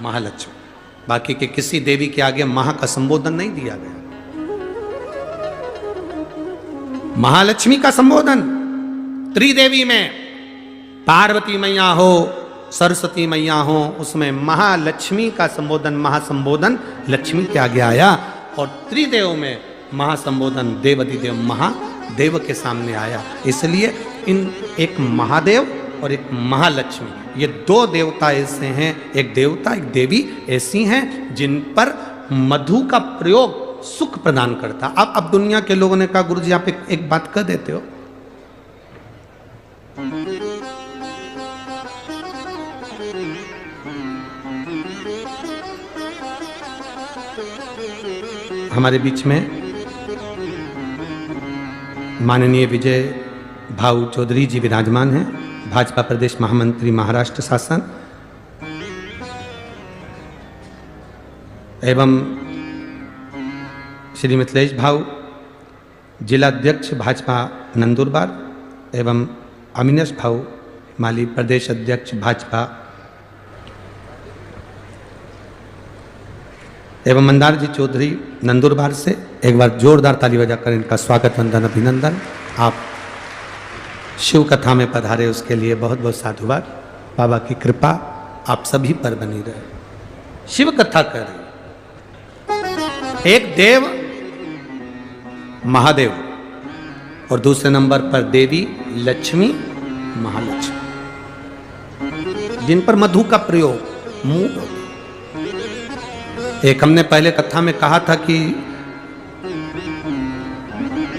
महालक्ष्मी। बाकी के किसी देवी के आगे महा का संबोधन नहीं दिया गया। महालक्ष्मी का संबोधन त्रिदेवी में पार्वती मैया हो, सरस्वती मैया हो, उसमें महालक्ष्मी का संबोधन, महासंबोधन लक्ष्मी के आगे आया। और त्रिदेव में महासंबोधन देवाधिदेव महादेव के सामने आया। इसलिए इन एक महादेव और एक महालक्ष्मी, ये दो देवता ऐसे हैं, एक देवता एक देवी ऐसी हैं जिन पर मधु का प्रयोग सुख प्रदान करता। अब दुनिया के लोगों ने कहा गुरुजी आप एक बात कह देते हो, हमारे बीच में माननीय विजय भाऊ चौधरी जी विराजमान हैं, भाजपा प्रदेश महामंत्री महाराष्ट्र शासन, एवं श्री मिथिलेश भाऊ जिला अध्यक्ष भाजपा नंदुरबार, एवं अविनाश भाऊ माली प्रदेश अध्यक्ष भाजपा, एवं मंदार जी चौधरी नंदुरबार से। एक बार जोरदार ताली बजाकर इनका स्वागत वंदन अभिनंदन। आप शिव कथा में पधारे उसके लिए बहुत बहुत साधुवाद। बाबा की कृपा आप सभी पर बनी रहे। शिव कथा कर रही, एक देव महादेव और दूसरे नंबर पर देवी लक्ष्मी महालक्ष्मी, जिन पर मधु का प्रयोग मूल। एक हमने पहले कथा में कहा था कि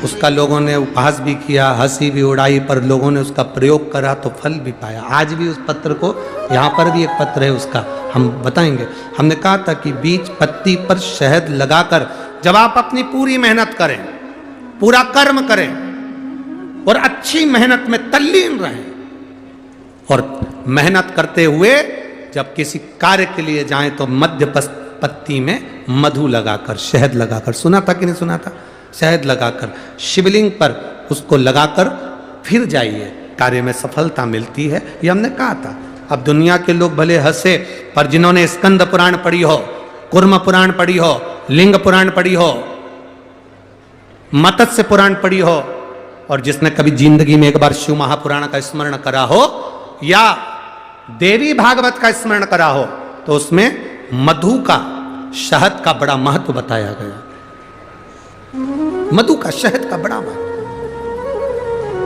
उसका लोगों ने उपहास भी किया, हंसी भी उड़ाई, पर लोगों ने उसका प्रयोग करा तो फल भी पाया। आज भी उस पत्र को, यहाँ पर भी एक पत्र है उसका, हम बताएंगे। हमने कहा था कि बीच पत्ती पर शहद लगाकर जब आप अपनी पूरी मेहनत करें, पूरा कर्म करें और अच्छी मेहनत में तल्लीन रहें, और मेहनत करते हुए जब किसी कार्य के लिए जाएं तो मध्य पत्ती में मधु लगाकर, शहद लगाकर, सुना था कि नहीं सुना था, शहद लगाकर शिवलिंग पर उसको लगाकर फिर जाइए, कार्य में सफलता मिलती है। ये हमने कहा था। अब दुनिया के लोग भले हंसे, पर जिन्होंने स्कंद पुराण पढ़ी हो, कुर्म पुराण पढ़ी हो, लिंग पुराण पढ़ी हो, मत्स्य पुराण पढ़ी हो, और जिसने कभी जिंदगी में एक बार शिव महापुराण का स्मरण करा हो या देवी भागवत का स्मरण करा हो, तो उसमें मधु का, शहद का बड़ा महत्व बताया गया। मधु का, शहद का बड़ा महत्व।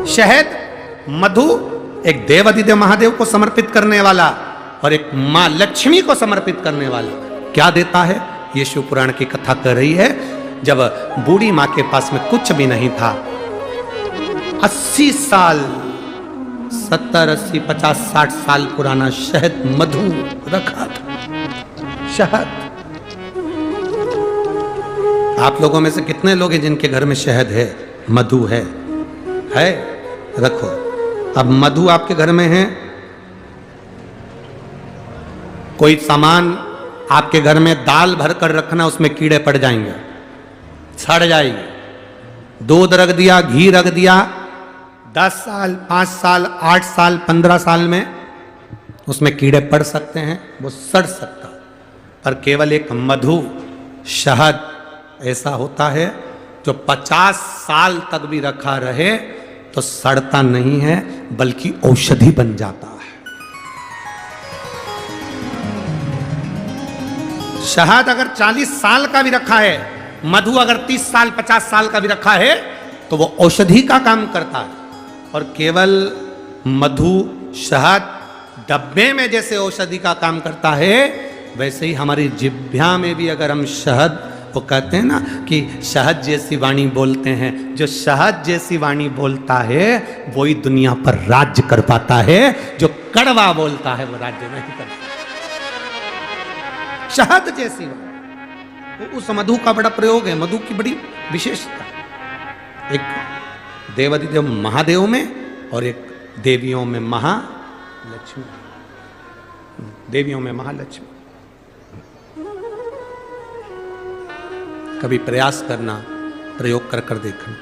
शहद, मधु एक देवाधिदेव महादेव को समर्पित करने वाला और एक मां लक्ष्मी को समर्पित करने वाला क्या देता है, ये शिव पुराण की कथा कर रही है। जब बूढ़ी मां के पास में कुछ भी नहीं था, 80 साल, 70, 80, 50, 60 साल पुराना शहद मधु रखा था। शहद, आप लोगों में से कितने लोग हैं जिनके घर में शहद है, मधु है? रखो। अब मधु आपके घर में है, कोई सामान आपके घर में दाल भरकर रखना, उसमें कीड़े पड़ जाएंगे, सड़ जाएगी। दूध रख दिया, घी रख दिया, 10 साल, 5 साल, 8 साल, 15 साल में उसमें कीड़े पड़ सकते हैं, वो सड़ सकता। पर केवल एक मधु, शहद ऐसा होता है जो 50 साल तक भी रखा रहे तो सड़ता नहीं है, बल्कि औषधि बन जाता है। शहद अगर 40 साल का भी रखा है, मधु अगर 30 साल, 50 साल का भी रखा है, तो वो औषधि का काम करता है। और केवल मधु, शहद डब्बे में जैसे औषधि का काम करता है, वैसे ही हमारी जिह्वा में भी अगर हम शहद, वो कहते हैं ना कि शहद जैसी वाणी बोलते हैं, जो शहद जैसी वाणी बोलता है वही दुनिया पर राज्य कर पाता है, जो कड़वा बोलता है वो राज्य नहीं कर पाता। शहद जैसी वाणी, उस मधु का बड़ा प्रयोग है, मधु की बड़ी विशेषता। एक देवाधिदेव महादेव में और एक देवियों में महालक्ष्मी, देवियों में महालक्ष्मी। कभी प्रयास करना, प्रयोग कर कर देखना।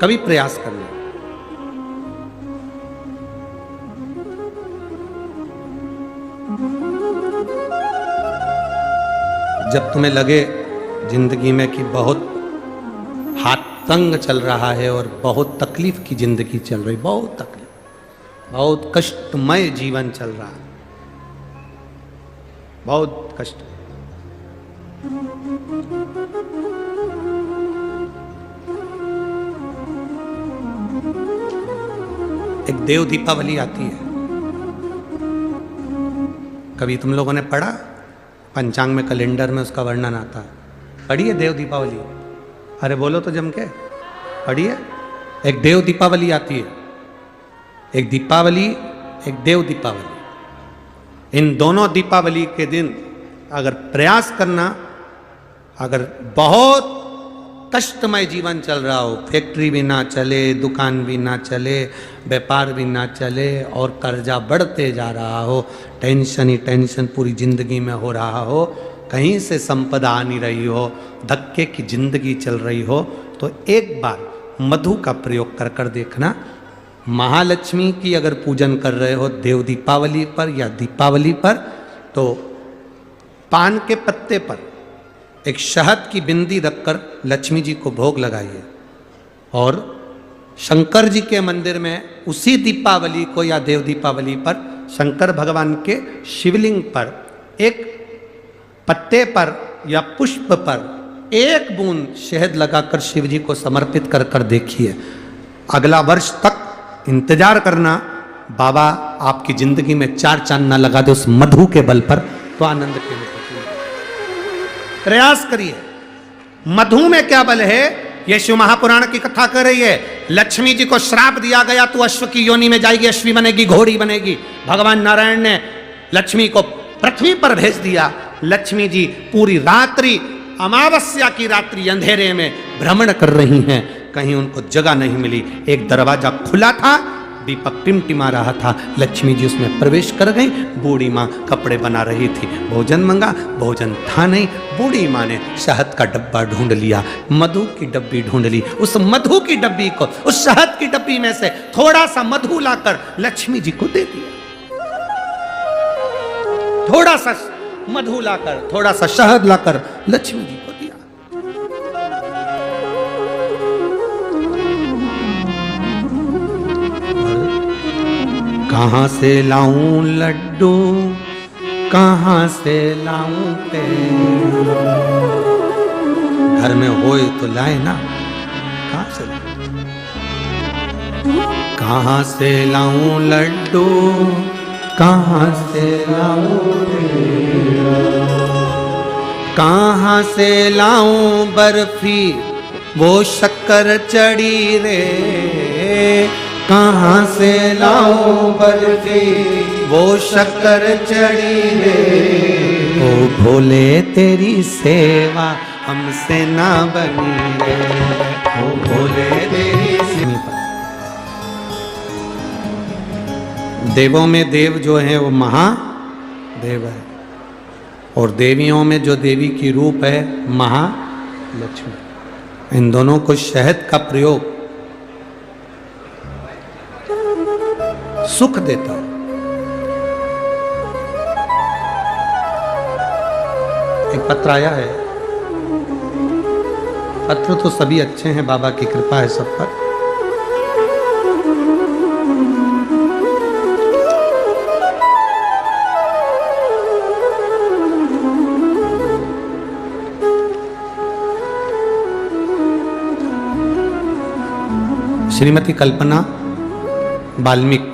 कभी प्रयास करना। जब तुम्हें लगे जिंदगी में कि बहुत हाथ तंग चल रहा है और बहुत तकलीफ की जिंदगी चल रही, बहुत तकलीफ, बहुत कष्टमय जीवन चल रहा है, बहुत कष्ट, एक देव दीपावली आती है। कभी तुम लोगों ने पढ़ा? पंचांग में, कैलेंडर में उसका वर्णन आता है। पढ़िए देव दीपावली? अरे बोलो तो जम के, पढ़िए। एक देव दीपावली आती है, एक दीपावली, एक देव दीपावली। इन दोनों दीपावली के दिन अगर प्रयास करना, अगर बहुत कष्टमय जीवन चल रहा हो, फैक्ट्री भी ना चले, दुकान भी ना चले, व्यापार भी ना चले और कर्जा बढ़ते जा रहा हो, टेंशन ही टेंशन पूरी जिंदगी में हो रहा हो, कहीं से संपदा आ नहीं रही हो, धक्के की जिंदगी चल रही हो, तो एक बार मधु का प्रयोग कर कर देखना। महालक्ष्मी की अगर पूजन कर रहे हो देव दीपावली पर या दीपावली पर, तो पान के पत्ते पर एक शहद की बिंदी रखकर लक्ष्मी जी को भोग लगाइए और शंकर जी के मंदिर में उसी दीपावली को या देव दीपावली पर शंकर भगवान के शिवलिंग पर एक पत्ते पर या पुष्प पर एक बूंद शहद लगाकर शिव जी को समर्पित कर कर देखिए। अगला वर्ष तक इंतजार करना, बाबा आपकी जिंदगी में 4 चांद ना लगा दे उस मधु के बल पर, तो आनंद के लिए प्रयास करिए। मधु में क्या बल है? ये शिव महापुराण की कथा कर रही है। लक्ष्मी जी को श्राप दिया गया, तू अश्व की योनि में जाएगी, अश्वी बनेगी, घोड़ी बनेगी। भगवान नारायण ने लक्ष्मी को पृथ्वी पर भेज दिया। लक्ष्मी जी पूरी रात्रि, अमावस्या की रात्रि अंधेरे में भ्रमण कर रही हैं, कहीं उनको जगह नहीं मिली। एक दरवाजा खुला था, दीपक टिमटिमा रहा था, लक्ष्मी जी उसमें प्रवेश कर गई। बूढ़ी माँ कपड़े बना रही थी, भोजन मंगा, भोजन था नहीं। बूढ़ी माँ ने शहद का डब्बा ढूंढ लिया, मधु की डब्बी ढूंढ ली। उस मधु की डब्बी को, उस शहद की डब्बी में से थोड़ा सा मधु लाकर लक्ष्मी जी को दे दिया। थोड़ा सा मधु लाकर, थोड़ा सा शहद लाकर लक्ष्मी जी को दिया। कहां से लाऊं लड्डू, कहां से लाऊं तेल, घर में होए तो लाए ना, कहां से लाऊं? कहां से लाऊं लड्डू, कहां से लाऊं तेल, कहां से लाऊं बर्फी वो शक्कर चढ़ी रे, कहां से लाऊं बर्फी वो शक्कर चढ़ी रे। ओ भोले तेरी सेवा हमसे ना बनी रे, ओ भोले तेरी सेवा। देवों में देव जो है वो महादेव है, और देवियों में जो देवी की रूप है महालक्ष्मी। इन दोनों को शहद का प्रयोग सुख देता है। एक पत्र आया है, पत्र तो सभी अच्छे हैं, बाबा की कृपा है सब पर। श्रीमती कल्पना वाल्मीकि,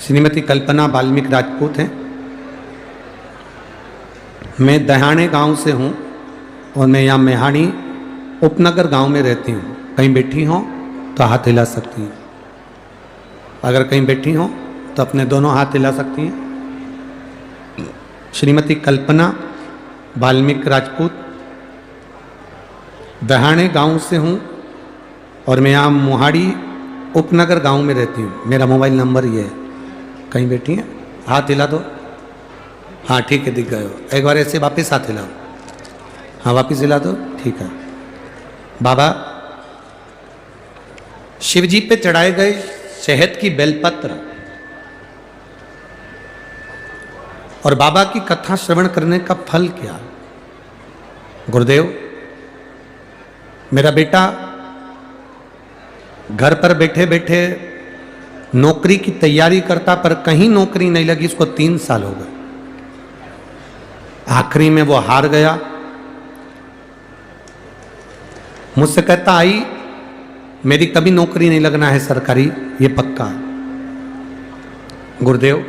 श्रीमती कल्पना वाल्मीकि राजपूत हैं। मैं दहाने गांव से हूं और मैं यहाँ मेहाणी उपनगर गांव में रहती हूँ। कहीं बैठी हो तो हाथ हिला सकती हैं, अगर कहीं बैठी हो तो अपने दोनों हाथ हिला सकती हैं। श्रीमती कल्पना वाल्मीकि राजपूत, दहाने गांव से हूँ और मैं यहाँ मोहाड़ी उपनगर गांव में रहती हूँ। मेरा मोबाइल नंबर ये है। कहीं बैठी हैं, हाथ हिला दो। हाँ ठीक है, दिख गए हो। एक बार ऐसे वापस हाथ हिलाओ। हाँ वापस हिला दो, ठीक है। बाबा शिव जी पे चढ़ाए गए शहद की बेलपत्र और बाबा की कथा श्रवण करने का फल क्या? गुरुदेव, मेरा बेटा घर पर बैठे बैठे नौकरी की तैयारी करता, पर कहीं नौकरी नहीं लगी, इसको 3 साल हो गए। आखिरी में वो हार गया। मुझसे कहता, आई मेरी कभी नौकरी नहीं लगना है सरकारी, ये पक्का। गुरुदेव,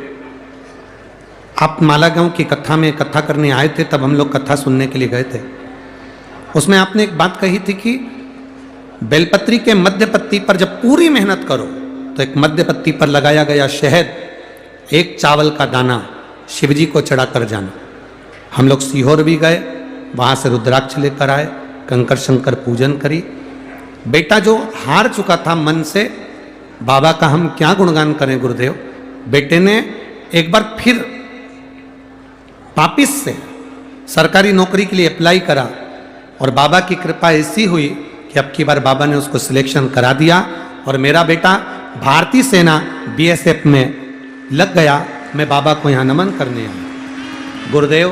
आप माला गांव की कथा में कथा करने आए थे, तब हम लोग कथा सुनने के लिए गए थे। उसमें आपने एक बात कही थी कि बेलपत्री के मध्य पत्ती पर जब पूरी मेहनत करो तो एक मध्य पत्ती पर लगाया गया शहद, एक चावल का दाना शिवजी को चढ़ा कर जाना। हम लोग सीहोर भी गए, वहाँ से रुद्राक्ष लेकर आए, कंकर शंकर पूजन करी। बेटा जो हार चुका था मन से, बाबा का हम क्या गुणगान करें गुरुदेव, बेटे ने एक बार फिर वापिस से सरकारी नौकरी के लिए अप्लाई करा और बाबा की कृपा ऐसी हुई कि अब की बार बाबा ने उसको सिलेक्शन करा दिया और मेरा बेटा भारतीय सेना BSF में लग गया। मैं बाबा को यहाँ नमन करने आया। गुरुदेव,